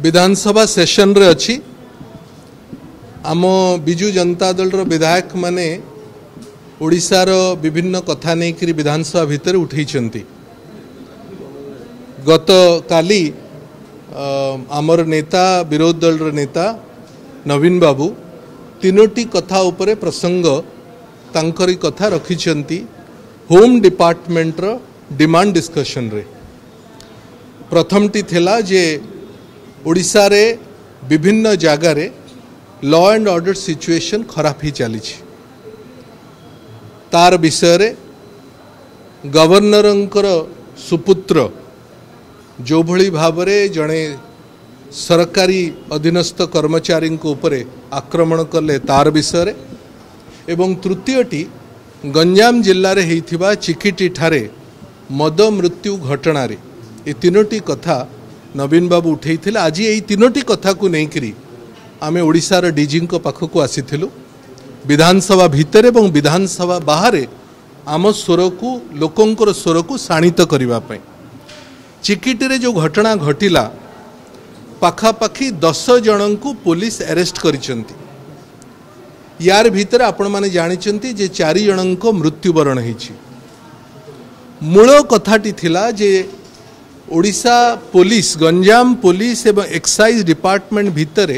विधानसभा session रे अच्छी आम बिजु जनता दल रो विधायक माने ओडिशार विभिन्न कथा नहीं करी विधानसभा भितर उठेइचंती। गत काली आमर नेता विरोध दल रो नेता नवीन बाबू तीनोटी कथा उपरे प्रसंग तांकरी कथा रखिचंती होम डिपार्टमेंट रो डिमांड डिस्कशन रे। प्रथमटी थिला जे ओडिशा रे विभिन्न जगार लॉ एंड ऑर्डर सिचुएशन खराब ही चली तार विषय रे गवर्नरंकर सुपुत्र जो भली भावरे जड़े सरकारी अधीनस्थ कर्मचारी उपरे आक्रमण कले तार विषय रे एवं तृतीयटी गंजाम जिल्ला रे हेइथिबा चिकिटी ठारे मद मृत्यु घटना रे ए तीनोटी कथा नवीन बाबू उठे थे। आज यही तीनोटी कथा को लेकर आमे ओडिशार डीजी पाखक आसीथिलु विधानसभा भितर एवं विधानसभा बाहर आम स्वर को लोकंकर स्वर को शाणित करने। चिकिटी रे जो घटना घटिला पाखापाखि 10 जन को पुलिस अरेस्ट करिसंती। यार भितर आपण माने जानिचंती जे 4 जन को मृत्युवरण होईछि। मूल कथाटी थिला जे ओडिशा पुलिस गंजाम पुलिस एवं एक्साइज डिपार्टमेंट भितर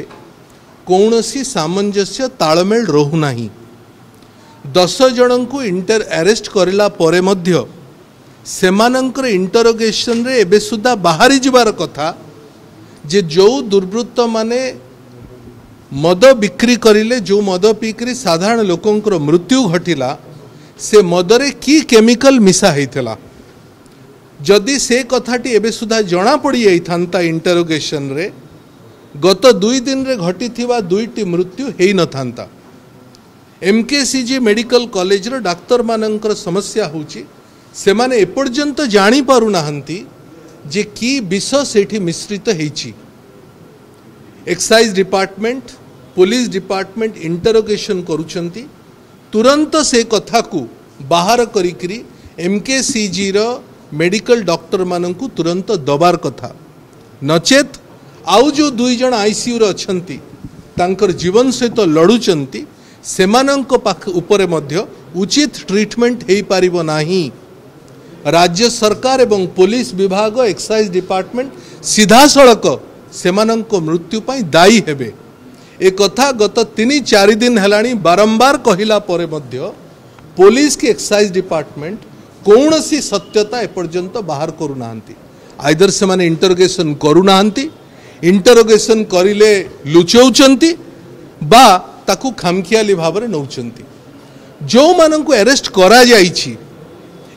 कौनसी सामंजस्य तालमेल रहू नाही। 10 जन को अरेस्ट करला परे मध्य सेमानंकर इंटरोगेशन रे एबे सुधा बाहरी जिबार कथा जे जो दुर्वृत्त माने मद बिक्री करिले जो मद पीकरी साधारण लोकंकर मृत्यु घटिला से मदरे की केमिकल मिसा हेइथला। जदि से कथाटी एबे सुधा जना पड़ी जाइथांता इंटरोगेशन रे गत 2 दिन रे घटी थिबा 2टी मृत्यु हेई न थांता। एमकेसीजी मेडिकल कॉलेज रो डाक्तर मानंकर समस्या होची से माने एपर्यंत जानी पारु नाहंती जे की विष सेठी मिश्रित हेची। Excise department police department interrogation करूचंती तुरंत से कथा को बाहर करिकरी एमकेसीजी रो मेडिकल डॉक्टर मानंकु तुरंत दबार कथा नचेत आउ जो 2 जन आईसीयू रे अछंती तांकर जीवन सहित लड़ुचंती सेमानंक पाख उपरे मध्य उचित ट्रीटमेंट हेई पारिबो नाही। राज्य सरकार एवं पुलिस विभाग एक्साइज डिपार्टमेंट सीधा सड़क सेमानंक मृत्यु पाई दायी हेबे। ए कथा गत 3-4 दिन हेलानी बारंबार कहिला परे मध्य पुलिस की एक्साइज डिपार्टमेंट कौन सी सत्यता एपर्यंत बाहर करू नाहंती। आइदर से माने इंटरोगेशन करू नाहंती इंटरोगेशन करिले लुचौचंती बा ताकू खामखियाली भावरे नौचंती। जो मानंकु अरेस्ट करा जाईछि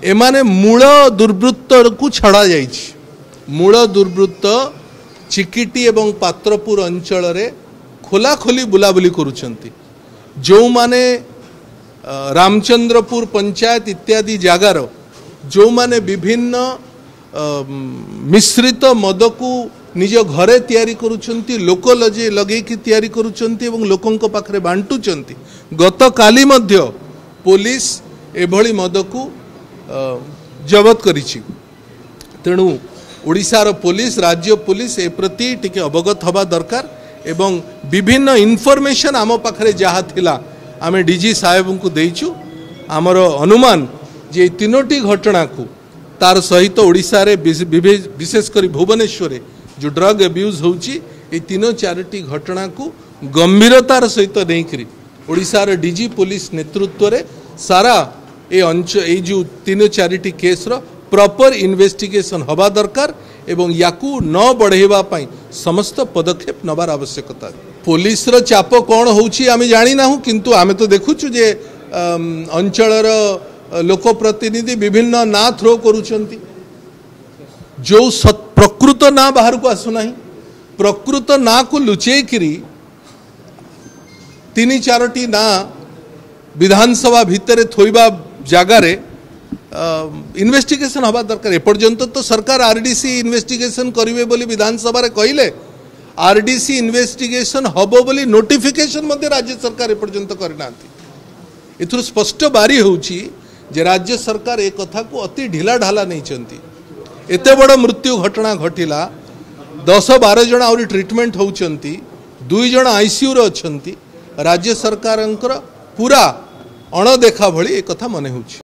एमाने मूल दुर्वृत्त को छड़ा जाईछि। मूल दुर्वृत्त चिकिटी एवं पात्रपुर अंचल रे खोला खोली बुलाबुली करूचंती। जो माने रामचंद्रपुर पंचायत इत्यादि जगार जो माने विभिन्न मिश्रित मद को निज घरे तैयारी करूचंती लोक लगे कि तैयारी करूचंती एवं लोकंक पाखरे बांटुचंती। गत काली मध्य पुलिस एभली मद को जबत करिछि। तेणु ओडिशार पुलिस राज्य पुलिस ए प्रति टिके अवगत हवा दरकार एवं विभिन्न इनफॉरमेशन आम पाखरे जहा थिला आमे डीजी साहेब को देइछु। आमर अनुमान जे तीनोटी घटना को तार सहित ओडिशा रे विशेषकर भुवनेश्वर जो ड्रग एब्यूज होची ए 3-4टी घटना को गंभीरतार सहित नहीं करी ओडिशा रे डीजी पुलिस नेतृत्व रे सारा ए जो 3-4टी केस रो प्रॉपर इन्वेस्टिगेशन हवा दरकार एवं याकू न बढ़ेवा पाई समस्त पदक्षेप नबार आवश्यकता। पुलिस रो चाप कौन होची आमे जानी ना किंतु आमे तो देखुछु जे अंचलर लोक प्रतिनिधि विभिन्न ना थ्रो करूचंती। जो प्रकृत ना बाहर को आसुना प्रकृत ना को लुचेकरी 3-4टी ना विधानसभा भितर थोइबा जगार इन्वेस्टिगेशन हवा दरकार। एपर्यंत तो सरकार आरडीसी इन्वेस्टिगेशन करिवे बोली विधानसभा रे कहिले आरडीसी इन्वेस्टिगेशन हबो बोली नोटिफिकेशन मध्य राज्य सरकार एपर्यंत करनांती। एथुर स्पष्ट बारी होउची जे राज्य सरकार एक कथा को अति ढिला ढाला नहीं चंती। एते बड़ मृत्यु घटना घटिला 10-12 जन आउरी ट्रीटमेंट होउचंती 2 जन आईसीयू रे अछंती राज्य सरकारंकर पूरा अणदेखा भली एक कथा मने होउची।